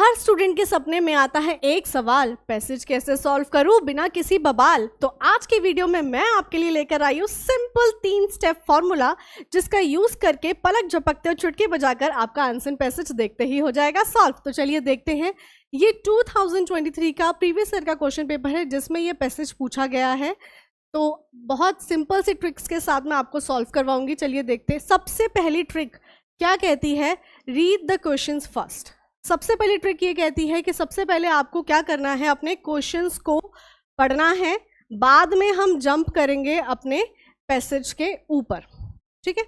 हर student के सपने में आता है एक सवाल, पैसेज कैसे सॉल्व करूं बिना किसी बवाल। तो आज की वीडियो में मैं आपके लिए लेकर आई हूं सिंपल 3 स्टेप फॉर्मूला, जिसका यूज करके पलक झपकते और चुटकी बजाकर आपका आंसर पैसेज देखते ही हो जाएगा सॉल्व। तो चलिए देखते हैं। ये 2023 का प्रीवियस ईयर का क्वेश्चन पेपर है जिसमें ये पैसेज पूछा गया है। तो बहुत सिंपल सी ट्रिक्स के साथ मैं आपको सॉल्व करवाऊंगी। चलिए देखते हैं। सबसे पहली ट्रिक क्या कहती है, रीड द क्वेश्चंस फर्स्ट। सबसे पहली ट्रिक ये कहती है कि सबसे पहले आपको क्या करना है, अपने क्वेश्चंस को पढ़ना है, बाद में हम जंप करेंगे अपने पैसेज के ऊपर, ठीक है।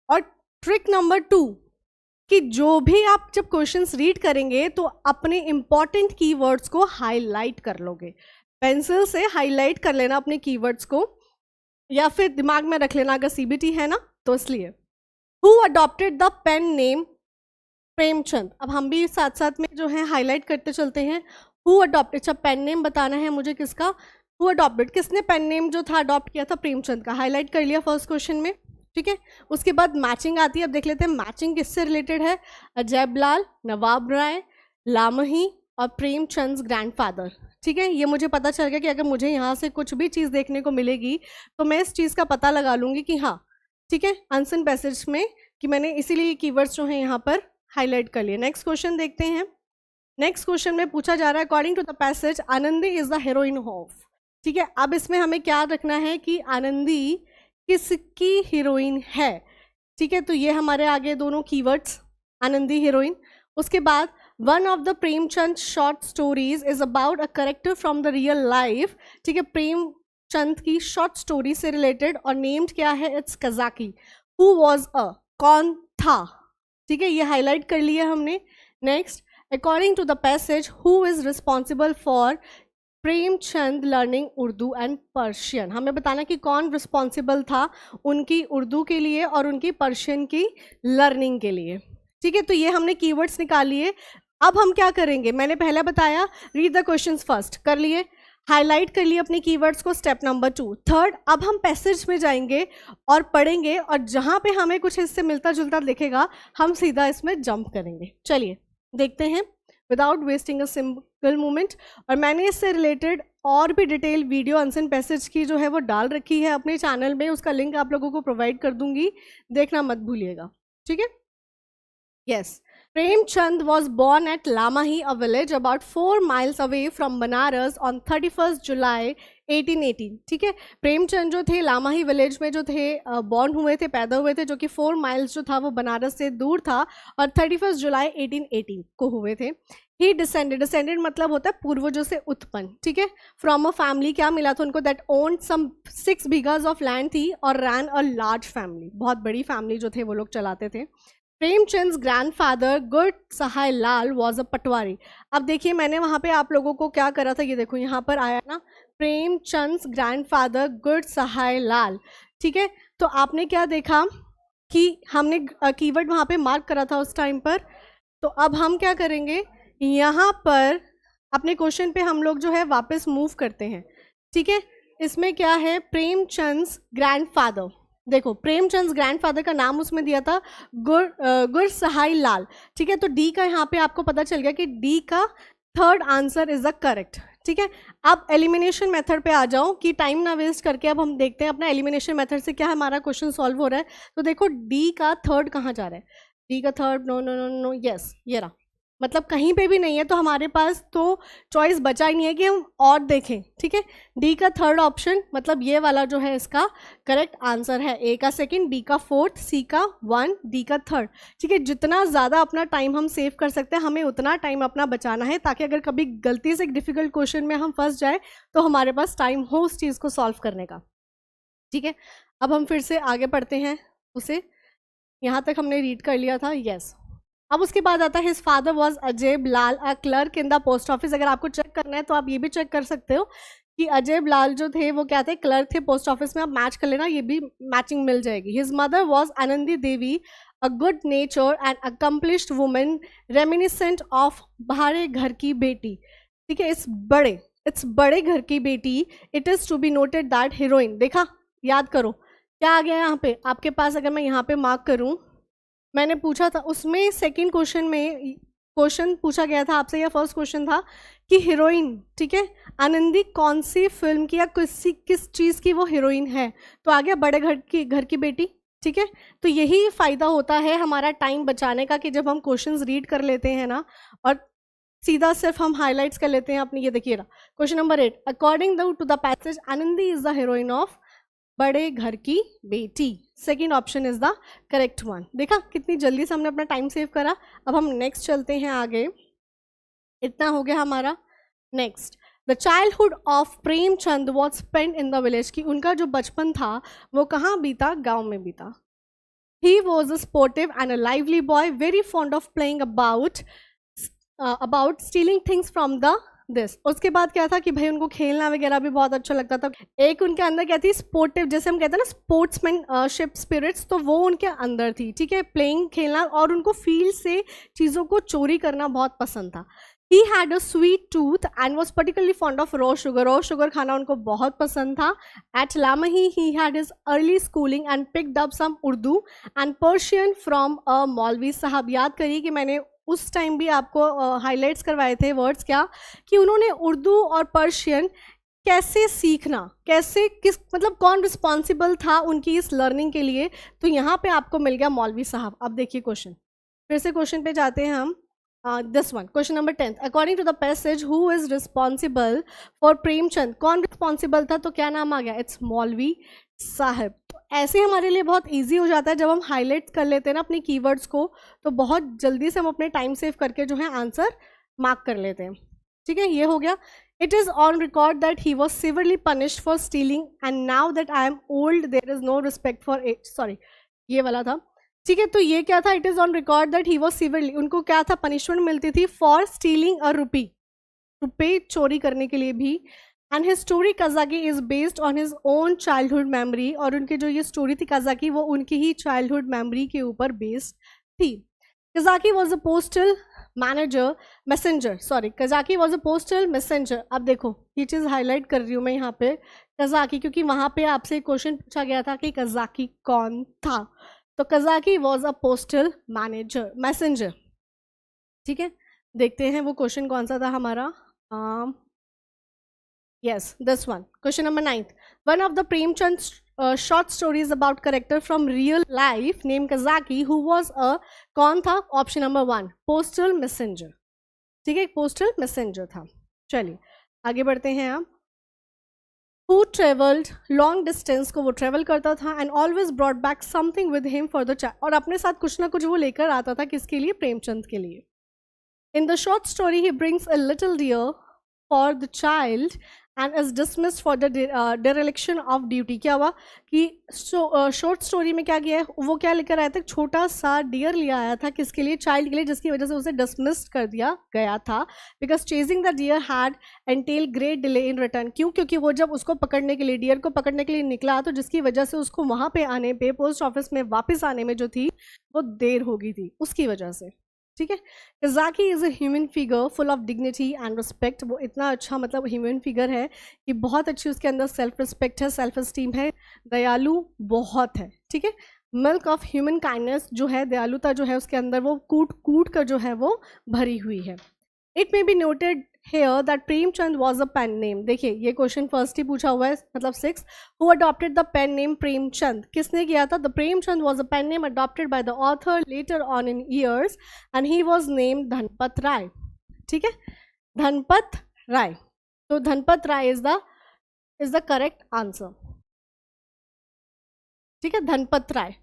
और ट्रिक नंबर 2 कि जो भी आप जब क्वेश्चंस रीड करेंगे तो अपने इंपॉर्टेंट कीवर्ड्स को हाईलाइट कर लोगे। पेंसिल से हाईलाइट कर लेना अपने कीवर्ड्स को, या फिर दिमाग में रख लेना अगर सीबीटी है ना तो। इसलिए who adopted the pen name Premchand. अब हम भी साथ साथ में जो है हाईलाइट करते चलते हैं। हु अडॉप्टेड, अच्छा पेन नेम बताना है मुझे किसका, हु अडॉप्टेड, किसने पेन नेम जो था अडॉप्ट किया था, प्रेमचंद का। हाईलाइट कर लिया फर्स्ट क्वेश्चन में, ठीक है। उसके बाद मैचिंग आती है। अब देख लेते हैं मैचिंग किससे रिलेटेड है। अजैब लाल, नवाब राय, लामही और प्रेमचंद ग्रैंडफादर, ठीक है। ये मुझे पता चल गया कि अगर मुझे यहाँ से कुछ भी चीज़ देखने को मिलेगी तो मैं इस चीज़ का पता लगा लूँगी कि हाँ ठीक है, आंसर पैसेज में, कि मैंने इसीलिए कीवर्ड्स जो हैं यहाँ पर हाईलाइट कर लिए। नेक्स्ट क्वेश्चन देखते हैं। नेक्स्ट क्वेश्चन में पूछा जा रहा है according to the passage Anandi is the heroine of, ठीक है। अब इसमें हमें क्या रखना है कि आनंदी किसकी हीरोइन है, ठीक है। तो ये हमारे आगे दोनों कीवर्ड्स, आनंदी हीरोइन। उसके बाद one of the Premchand short stories is about a character from the real life, ठीक है। प्रेमचंद की शॉर्ट स्टोरी से रिलेटेड, और नेम्ड क्या है, it's Kazaki. Who was a, कौन था, ठीक है। ये हाईलाइट कर लिया हमने। Next, according to the passage who is responsible for Premchand learning Urdu and Persian. हमें बताना कि कौन रिस्पॉन्सिबल था उनकी उर्दू के लिए और उनकी पर्शियन की लर्निंग के लिए, ठीक है। तो ये हमने कीवर्ड्स निकाल लिए। अब हम क्या करेंगे, मैंने पहले बताया रीड द क्वेश्चंस फर्स्ट, कर लिए, हाईलाइट कर लिए अपने कीवर्ड्स को, स्टेप नंबर 2। थर्ड, अब हम पैसेज में जाएंगे और पढ़ेंगे, और जहां पे हमें कुछ इससे मिलता जुलता दिखेगा हम सीधा इसमें जंप करेंगे। चलिए देखते हैं without wasting a single moment. और मैंने इससे रिलेटेड और भी डिटेल वीडियो आंसर पैसेज की जो है वो डाल रखी है अपने चैनल में, उसका लिंक आप लोगों को प्रोवाइड कर दूंगी, देखना मत भूलिएगा, ठीक है। Yes, Premchand was born at Lamahi, a village about 4 miles away from Banaras on 31st July 1818, ठीक है। प्रेमचंद जो थे लामाही विलेज में जो थे बॉर्न हुए थे, पैदा हुए थे, जो कि 4 माइल्स जो था वो बनारस से दूर था, और 31 जुलाई 1818 को हुए थे। ही डिसेंडेड मतलब होता है पूर्वजों से उत्पन्न, ठीक है। फ्रॉम अ फैमिली, क्या मिला था उनको, that owned some 6 bighas of land थी, और रैन अ लार्ज फैमिली, बहुत बड़ी फैमिली जो थे वो लोग चलाते थे। Premchand grandfather Gur Sahay Lal was a patwari. अब देखिए मैंने वहाँ पे आप लोगों को क्या करा था, ये देखो यहाँ पर आया ना, प्रेमचंद ग्रैंडफादर गुड सहाय लाल, ठीक है। तो आपने क्या देखा कि हमने कीवर्ड वहाँ पे मार्क करा था उस टाइम पर। तो अब हम क्या करेंगे, यहाँ पर अपने क्वेश्चन पे हम लोग जो है वापस मूव करते हैं, ठीक है। इसमें क्या है, प्रेमचंद ग्रैंडफादर, देखो प्रेमचंद ग्रैंडफादर का नाम उसमें दिया था गुर सहाय लाल, ठीक है। तो डी का यहाँ पे आपको पता चल गया कि डी का third answer is the correct, ठीक है। अब एलिमिनेशन मेथड पे आ जाओ कि टाइम ना वेस्ट करके अब हम देखते हैं अपना एलिमिनेशन मेथड से क्या हमारा क्वेश्चन सॉल्व हो रहा है। तो देखो डी का थर्ड कहाँ जा रहा है, डी का third, no no no no, yes ये रहा, मतलब कहीं पे भी नहीं है, तो हमारे पास तो चॉइस बचा ही नहीं है कि हम और देखें, ठीक है। डी का थर्ड ऑप्शन मतलब ये वाला जो है इसका करेक्ट आंसर है। ए का सेकंड, बी का फोर्थ, सी का 1, डी का थर्ड, ठीक है। जितना ज़्यादा अपना टाइम हम सेव कर सकते हैं हमें उतना टाइम अपना बचाना है, ताकि अगर कभी गलती से एक डिफिकल्ट क्वेश्चन में हम फंस जाए तो हमारे पास टाइम हो उस चीज़ को सॉल्व करने का, ठीक है। अब हम फिर से आगे पढ़ते हैं, उसे यहाँ तक हमने रीड कर लिया था, यस। अब उसके बाद आता है his father was Ajaib Lal a clerk in the post office. अगर आपको चेक करना है तो आप ये भी चेक कर सकते हो कि अजैब लाल जो थे वो क्या थे, क्लर्क थे पोस्ट ऑफिस में। आप मैच कर लेना, ये भी मैचिंग मिल जाएगी। His mother was Anandi Devi, a good nature and accomplished women reminiscent of बड़े घर की बेटी, ठीक है। इट्स बड़े घर की बेटी। It is to be noted that heroine, देखा याद करो क्या आ गया यहाँ पे आपके पास। अगर मैं यहाँ पे मार्क करूँ, मैंने पूछा था उसमें सेकंड क्वेश्चन में क्वेश्चन पूछा गया था आपसे, या फर्स्ट क्वेश्चन था कि हीरोइन, ठीक है, आनंदी कौन सी फिल्म की या किस चीज़ की वो हीरोइन है, तो आ गया बड़े घर की बेटी, ठीक है। तो यही फ़ायदा होता है हमारा टाइम बचाने का कि जब हम क्वेश्चंस रीड कर लेते हैं ना और सीधा सिर्फ हम हाइलाइट्स कर लेते हैं अपनी। ये देखिए question number 8, according to the passage Anandi is the heroine of बड़े घर की बेटी। Second option is the correct one. देखा कितनी जल्दी से हमने अपना टाइम सेव करा। अब हम नेक्स्ट चलते हैं आगे। इतना हो गया हमारा। Next, the childhood of Premchand was spend in the village, की उनका जो बचपन था वो कहाँ बीता, गांव में बीता। He was a sportive and a lively boy, very fond of playing about stealing things from the this. उसके बाद क्या था कि भाई उनको खेलना वगैरह भी बहुत अच्छा लगता था। एक उनके अंदर क्या थी, स्पोर्टिव, जैसे हम कहते हैं ना स्पोर्ट्समैनशिप स्पिरिट्स, तो वो उनके अंदर थी, ठीक है, प्लेइंग, खेलना, और उनको फील्ड से चीज़ों को चोरी करना बहुत पसंद था। He had a sweet tooth and was particularly fond of raw sugar. Raw sugar खाना उनको बहुत पसंद था. At Lamahi, he had his early schooling and picked up some Urdu and Persian from a Maulvi साहब। याद करिए कि मैंने उस टाइम भी आपको हाईलाइट्स करवाए थे वर्ड्स, क्या कि उन्होंने उर्दू और पर्शियन कैसे सीखना, कैसे किस मतलब कौन रिस्पॉन्सिबल था उनकी इस लर्निंग के लिए, तो यहाँ पे आपको मिल गया मौलवी साहब। अब देखिए क्वेश्चन, फिर से क्वेश्चन पे जाते हैं हम। This one, question number 10, according to the passage who is responsible for Premchand, कौन रिस्पॉन्सिबल था, तो क्या नाम आ गया, इट्स मौलवी साहब। तो ऐसे हमारे लिए बहुत इजी हो जाता है जब हम हाईलाइट कर लेते हैं ना अपने कीवर्ड्स को, तो बहुत जल्दी से हम अपने टाइम सेव करके जो है आंसर मार्क कर लेते हैं, ठीक है। ये हो गया। It is on record that he was severely punished for stealing and now that I am old there is no respect for it, sorry ये वाला था, ठीक है। तो ये क्या था, it is on record that he was severely, उनको क्या था, पनिशमेंट मिलती थी फॉर स्टीलिंग अ रुपी, रुपये चोरी करने के लिए भी। And his story Kazaki is based on his own childhood memory, और उनकी जो ये स्टोरी थी कज़ाकी वो उनकी ही चाइल्डहुड मेमोरी के ऊपर बेस्ड थी। Kazaki was a postal messenger, sorry Kazaki was a postal messenger. अब देखो ये चीज़ हाईलाइट कर रही हूँ मैं यहाँ पे कज़ाकी, क्योंकि वहाँ पे आपसे क्वेश्चन पूछा गया था कि कज़ाकी कौन था, तो कज़ाकी वॉज अ पोस्टल मैसेंजर, ठीक है। देखते हैं वो क्वेश्चन कौन सा था हमारा। Yes, this one. Question number 9. One of the Premchand's short stories about character from real life named Kazaki, who was a कौन था? Option number 1, postal messenger. ठीक है, postal messenger था। चलिए आगे बढ़ते हैं आप। Who traveled long distance, को वो travel करता था and always brought back something with him for the child, और अपने साथ कुछ ना कुछ वो लेकर आता था, किसके लिए, प्रेमचंद के लिए। In the short story he brings a little deer for the child and is dismissed for the dereliction of duty। क्या हुआ कि शॉर्ट स्टोरी में क्या किया है, वो क्या लेकर आया था, छोटा सा डियर ले आया था, किसके लिए, चाइल्ड के लिए, जिसकी वजह से उसे डिसमिस्ड कर दिया गया था। Because chasing the deer had entail great delay in return, क्यों, क्योंकि वो जब उसको पकड़ने के लिए, डियर को पकड़ने के लिए निकला, तो जिसकी वजह से उसको वहाँ पे आने पे, पोस्ट ऑफिस में वापस आने में जो थी वो देर हो गई थी, उसकी वजह से, ठीक है। Kazaki is a human figure full of dignity and respect, वो इतना अच्छा मतलब ह्यूमन फिगर है कि बहुत अच्छी उसके अंदर सेल्फ रिस्पेक्ट है, सेल्फ एस्टीम है, दयालु बहुत है, ठीक है। मिल्क ऑफ ह्यूमन काइंडनेस जो है, दयालुता जो है उसके अंदर वो कूट कूट कर जो है वो भरी हुई है। It may be noted here that Premchand was a pen name. देखिए ये क्वेश्चन फर्स्ट ही पूछा हुआ है, मतलब 6, who adopted the pen name Premchand, किसने किया था, the Premchand was a pen name adopted by the author later on in years and he was named Dhanpat Rai, ठीक है, धनपत राय। तो Dhanpat Rai is the correct answer, ठीक है, धनपत राय।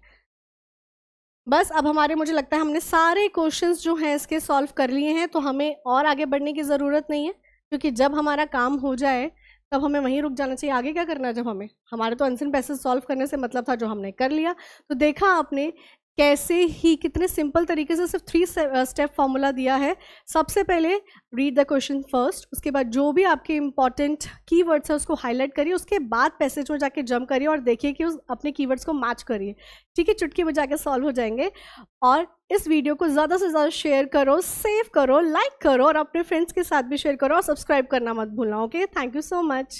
बस अब हमारे, मुझे लगता है हमने सारे क्वेश्चंस जो हैं इसके सॉल्व कर लिए हैं, तो हमें और आगे बढ़ने की ज़रूरत नहीं है, क्योंकि जब हमारा काम हो जाए तब हमें वहीं रुक जाना चाहिए। आगे क्या करना है, जब हमारे तो अनसन पैसेज सॉल्व करने से मतलब था, जो हमने कर लिया। तो देखा आपने कैसे ही कितने सिंपल तरीके से सिर्फ 3 स्टेप फॉर्मूला दिया है। सबसे पहले रीड द क्वेश्चन फर्स्ट, उसके बाद जो भी आपके इंपॉर्टेंट कीवर्ड्स है उसको हाईलाइट करिए, उसके बाद पैसेज में जाके जंप करिए और देखिए कि उस अपने कीवर्ड्स को मैच करिए, ठीक है, चुटकी बजा के सॉल्व हो जाएंगे। और इस वीडियो को ज़्यादा से ज़्यादा शेयर करो, सेव करो, लाइक करो, और अपने फ्रेंड्स के साथ भी शेयर करो, और सब्सक्राइब करना मत भूलना। Okay, thank you so much.